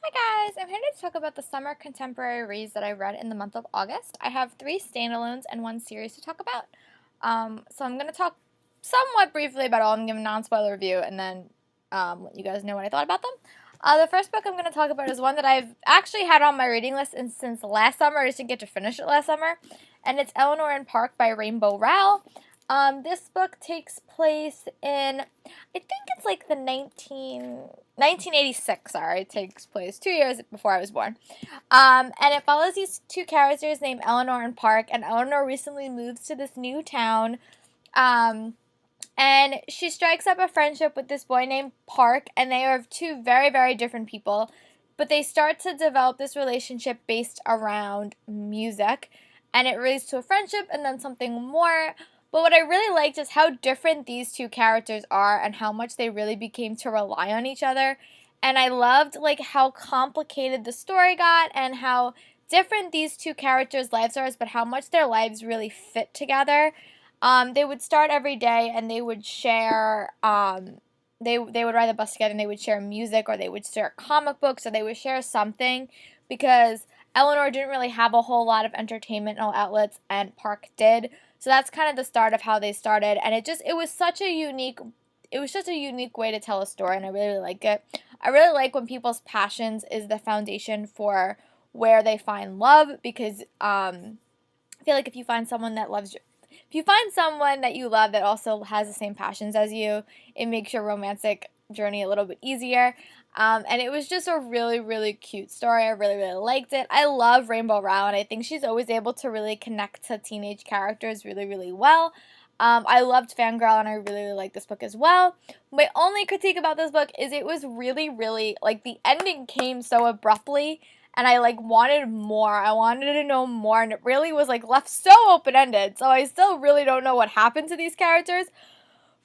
Hi guys, I'm here to talk about the summer contemporary reads that I read in the month of August. I have 3 standalones and 1 series to talk about. So I'm going to talk somewhat briefly about all of them, give a non-spoiler review, and then let you guys know what I thought about them. The first book I'm going to talk about is one that I've actually had on my reading list since last summer. I just didn't get to finish it last summer, and it's Eleanor and Park by Rainbow Rowell. This book takes place in, I think it's like the 1986, sorry, it takes place 2 years before I was born. And it follows these 2 characters named Eleanor and Park, and Eleanor recently moves to this new town, and she strikes up a friendship with this boy named Park, and they are 2 very, very different people, but they start to develop this relationship based around music, and it leads to a friendship and then something more. But what I really liked is how different these 2 characters are and how much they really became to rely on each other. And I loved like how complicated the story got and how different these 2 characters' lives are, but how much their lives really fit together. They would start every day and they would share they would ride the bus together and they would share music, or they would share comic books, or they would share something, because Eleanor didn't really have a whole lot of entertainmental outlets and Park did. So that's kind of the start of how they started, and it was such a unique way to tell a story, and I really, really like it. I really like when people's passions is the foundation for where they find love, because I feel like if you find someone that you love that also has the same passions as you, it makes your romantic journey a little bit easier. And it was just a really, really cute story. I really, really liked it. I love Rainbow Rowell, and I think she's always able to really connect to teenage characters really, really well. I loved Fangirl, and I really, really liked this book as well. My only critique about this book is it was really, really, like, the ending came so abruptly, and I, like, wanted more. I wanted to know more, and it really was, like, left so open-ended. So I still really don't know what happened to these characters.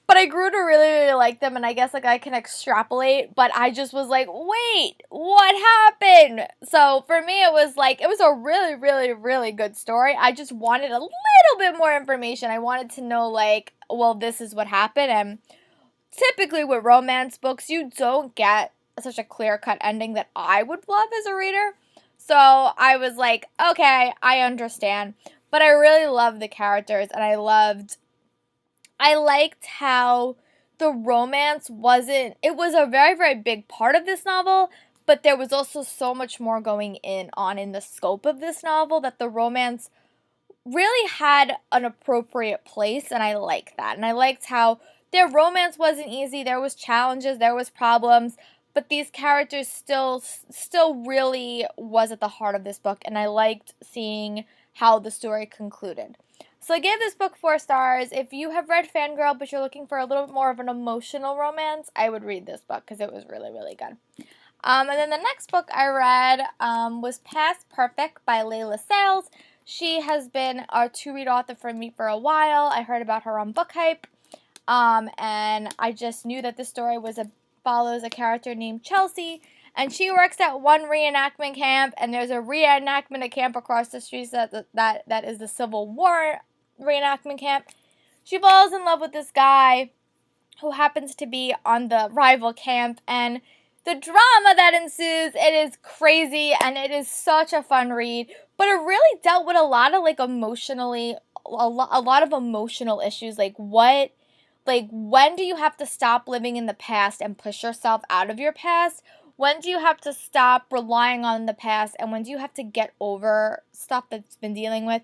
But I grew to really, really like them, and I guess, like, I can extrapolate, but I just was like, wait, what happened? So, for me, it was a really, really, really good story. I just wanted a little bit more information. I wanted to know, like, well, this is what happened, and typically with romance books, you don't get such a clear-cut ending that I would love as a reader. So, I was like, okay, I understand. But I really loved the characters, and I liked how the romance it was a very, very big part of this novel, but there was also so much more going on in the scope of this novel that the romance really had an appropriate place, and I liked that. And I liked how their romance wasn't easy. There was challenges, there was problems, but these characters still really was at the heart of this book, and I liked seeing how the story concluded. So I gave this book 4 stars. If you have read Fangirl but you're looking for a little bit more of an emotional romance, I would read this book because it was really, really good. And then the next book I read was Past Perfect by Layla Sales. She has been a to-read author for me for a while. I heard about her on Book Hype, and I just knew that this story follows a character named Chelsea, and she works at one reenactment camp, and there's a reenactment camp across the street that is the Civil War reenactment camp. She falls in love with this guy who happens to be on the rival camp, and the drama that ensues, it is crazy, and it is such a fun read, but it really dealt with a lot of, like, a lot of emotional issues, when do you have to stop living in the past and push yourself out of your past? When do you have to stop relying on the past, and when do you have to get over stuff that's been dealing with?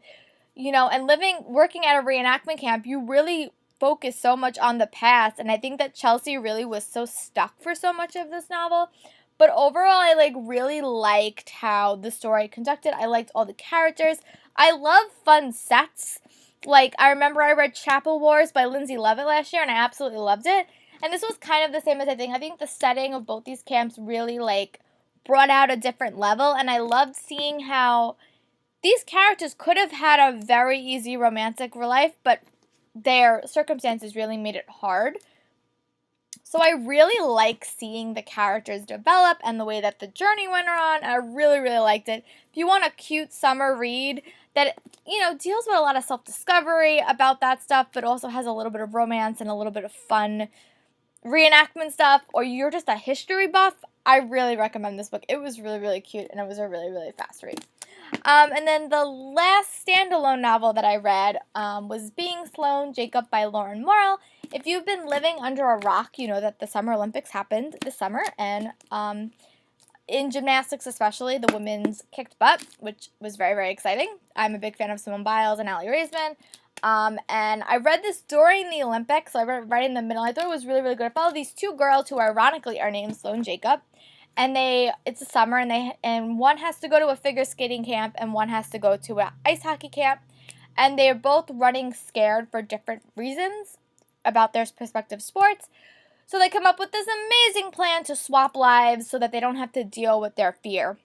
And working at a reenactment camp, you really focus so much on the past, and I think that Chelsea really was so stuck for so much of this novel. But overall, I really liked how the story conducted. I liked all the characters. I love fun sets. I remember I read Chapel Wars by Lindsay Levitt last year, and I absolutely loved it. And this was kind of the same as I think the setting of both these camps really, brought out a different level, and I loved seeing how these characters could have had a very easy romantic life, but their circumstances really made it hard. So I really like seeing the characters develop and the way that the journey went on. I really, really liked it. If you want a cute summer read that, deals with a lot of self-discovery about that stuff, but also has a little bit of romance and a little bit of fun reenactment stuff, or you're just a history buff, I really recommend this book. It was really, really cute, and it was a really, really fast read. And then the last standalone novel that I read was Being Sloane, Jacob by Lauren Morrill. If you've been living under a rock, you know that the Summer Olympics happened this summer, and in gymnastics especially, the women's kicked butt, which was very, very exciting. I'm a big fan of Simone Biles and Allie Raisman. And I read this during the Olympics, so I read it right in the middle. I thought it was really, really good. I follow these two girls who ironically are named Sloane Jacob. And it's a summer, and one has to go to a figure skating camp, and one has to go to an ice hockey camp. And they're both running scared for different reasons about their respective sports. So they come up with this amazing plan to swap lives so that they don't have to deal with their fear.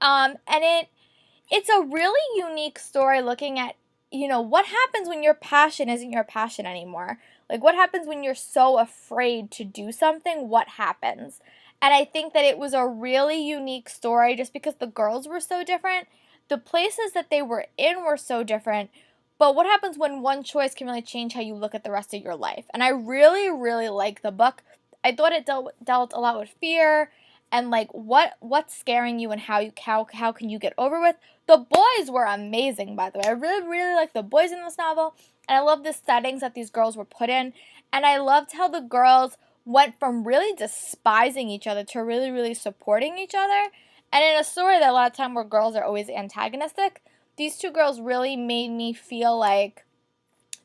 And it's a really unique story looking at, what happens when your passion isn't your passion anymore. Like, what happens when you're so afraid to do something? What happens? And I think that it was a really unique story just because the girls were so different. The places that they were in were so different. But what happens when one choice can really change how you look at the rest of your life? And I really, really like the book. I thought it dealt a lot with fear and like what's scaring you and how can you get over with. The boys were amazing, by the way. I really, really like the boys in this novel. And I love the settings that these girls were put in. And I loved how the girls went from really despising each other to really, really supporting each other. And in a story that a lot of time where girls are always antagonistic, these two girls really made me feel like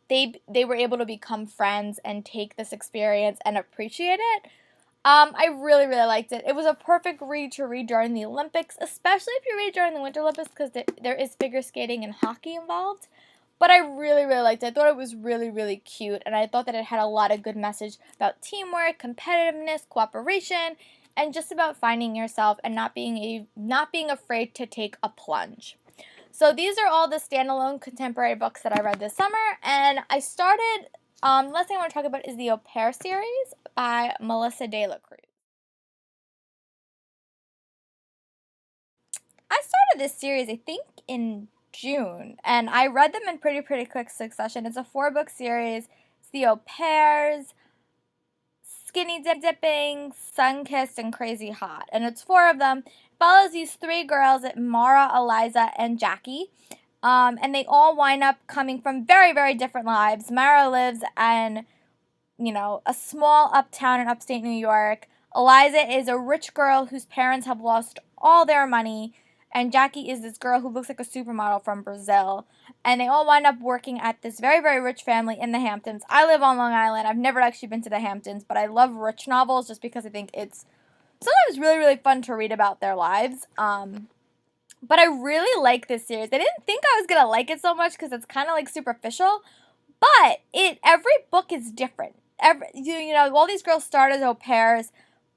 they were able to become friends and take this experience and appreciate it. I really, really liked it. It was a perfect read to read during the Olympics, especially if you read during the Winter Olympics because there is figure skating and hockey involved. But I really, really liked it. I thought it was really, really cute, and I thought that it had a lot of good message about teamwork, competitiveness, cooperation, and just about finding yourself and not being afraid to take a plunge. So these are all the standalone contemporary books that I read this summer, and I started, last thing I want to talk about is the Au Pair series by Melissa De La Cruz. I started this series, I think, in June, and I read them in pretty quick succession. It's a 4-book series. It's the Au Pairs, Skinny Dipping, Sun-Kissed, and Crazy Hot, and it's 4 of them. It follows these 3 girls, Mara, Eliza, and Jackie, and they all wind up coming from very, very different lives. Mara lives in, a small uptown in upstate New York. Eliza is a rich girl whose parents have lost all their money. And Jackie is this girl who looks like a supermodel from Brazil. And they all wind up working at this very, very rich family in the Hamptons. I live on Long Island. I've never actually been to the Hamptons, but I love rich novels just because I think it's sometimes really, really fun to read about their lives. But I really like this series. I didn't think I was going to like it so much because it's kind of like superficial. But every book is different. All these girls start as au pairs,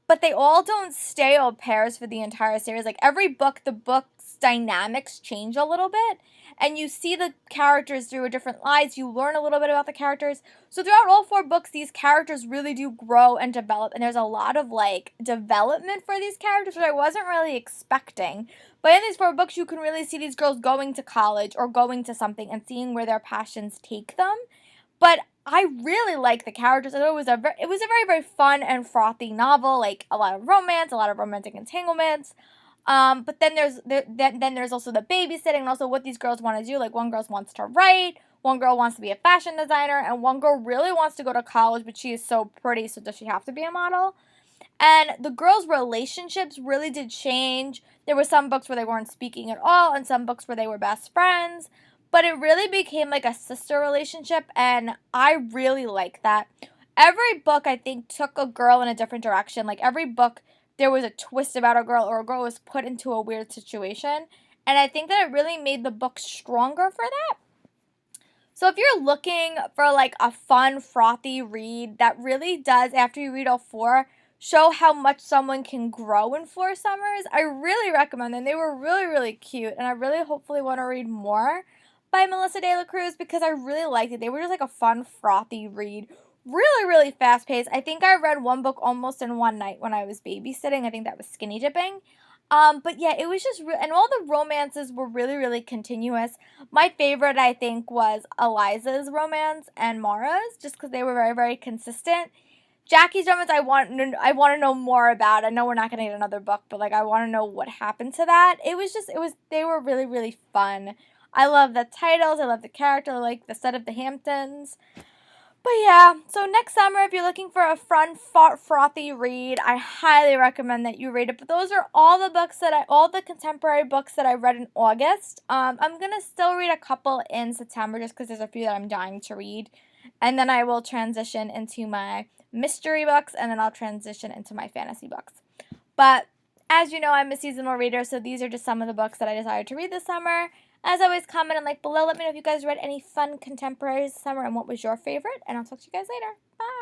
but they all don't stay au pairs for the entire series. Like every book, the book's dynamics change a little bit, and you see the characters through a different eyes. You learn a little bit about the characters. So throughout all 4 books, these characters really do grow and develop, and there's a lot of like development for these characters, which I wasn't really expecting. But in these 4 books, you can really see these girls going to college or going to something and seeing where their passions take them. But I really like the characters. I thought it was a very, very fun and frothy novel, like a lot of romance, a lot of romantic entanglements. But then there's also the babysitting and also what these girls want to do. Like one girl wants to write, one girl wants to be a fashion designer, and one girl really wants to go to college, but she is so pretty, so does she have to be a model? And the girls' relationships really did change. There were some books where they weren't speaking at all, and some books where they were best friends. But it really became like a sister relationship, and I really like that. Every book, I think, took a girl in a different direction. Like, every book, there was a twist about a girl, or a girl was put into a weird situation. And I think that it really made the book stronger for that. So if you're looking for, like, a fun, frothy read that really does, after you read all 4, show how much someone can grow in 4 summers, I really recommend them. They were really, really cute, and I really hopefully want to read more by Melissa De La Cruz because I really liked it. They were just like a fun, frothy read. Really, really fast-paced. I think I read 1 book almost in one night when I was babysitting. I think that was Skinny Dipping. But yeah, it was just and all the romances were really, really continuous. My favorite, I think, was Eliza's romance and Mara's, just because they were very, very consistent. Jackie's romance, I want to know more about. I know we're not going to get another book, but like I want to know what happened to that. They were really, really fun. I love the titles. I love the character. I like the set of the Hamptons. But yeah, so next summer, if you're looking for a fun, frothy read, I highly recommend that you read it. But those are all the contemporary books that I read in August. I'm gonna still read a couple in September just because there's a few that I'm dying to read, and then I will transition into my mystery books, and then I'll transition into my fantasy books. But as you know, I'm a seasonal reader, so these are just some of the books that I decided to read this summer. As always, comment and like below. Let me know if you guys read any fun contemporaries this summer and what was your favorite. And I'll talk to you guys later. Bye!